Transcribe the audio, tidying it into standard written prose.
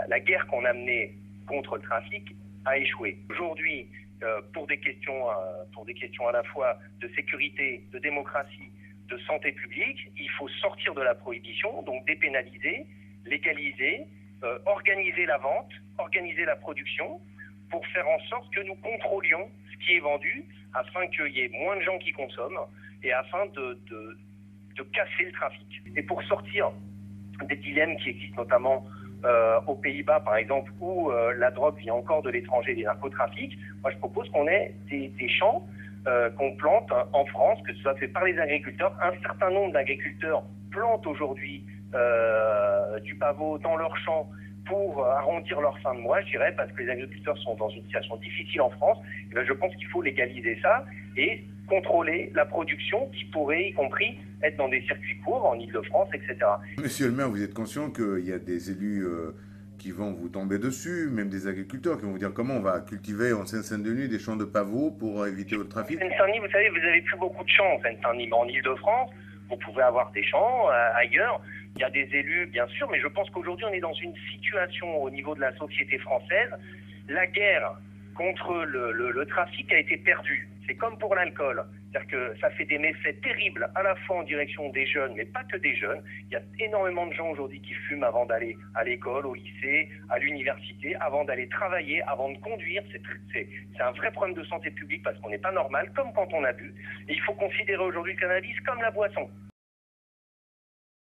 La guerre qu'on a menée contre le trafic a échoué. Aujourd'hui, pour des questions à la fois de sécurité, de démocratie, de santé publique, il faut sortir de la prohibition, donc dépénaliser, légaliser, organiser la vente, organiser la production, pour faire en sorte que nous contrôlions ce qui est vendu, afin qu'il y ait moins de gens qui consomment, et afin de casser le trafic. Et pour sortir des dilemmes qui existent notamment aux Pays-Bas, par exemple, où la drogue vient encore de l'étranger, des narcotrafics, moi je propose qu'on ait des champs qu'on plante en France, que ce soit fait par les agriculteurs. Un certain nombre d'agriculteurs plantent aujourd'hui du pavot dans leurs champs pour arrondir leur fin de mois, je dirais, parce que les agriculteurs sont dans une situation difficile en France. Et bien, je pense qu'il faut légaliser ça et contrôler la production qui pourrait, y compris, être dans des circuits courts en Île-de-France, etc. Monsieur le maire, vous êtes conscient qu'il y a des élus qui vont vous tomber dessus, même des agriculteurs qui vont vous dire comment on va cultiver en Seine-Saint-Denis des champs de pavots pour éviter le En trafic? Seine-Saint-Denis, vous savez, vous n'avez plus beaucoup de champs en Seine-Saint-Denis, mais en Île-de-France, vous pouvez avoir des champs ailleurs. Il y a des élus, bien sûr, mais je pense qu'aujourd'hui, on est dans une situation au niveau de la société française. La guerre contre le trafic a été perdue. C'est comme pour l'alcool. C'est-à-dire que ça fait des méfaits terribles à la fois en direction des jeunes, mais pas que des jeunes. Il y a énormément de gens aujourd'hui qui fument avant d'aller à l'école, au lycée, à l'université, avant d'aller travailler, avant de conduire. C'est un vrai problème de santé publique parce qu'on n'est pas normal, comme quand on a bu. Et il faut considérer aujourd'hui le cannabis comme la boisson.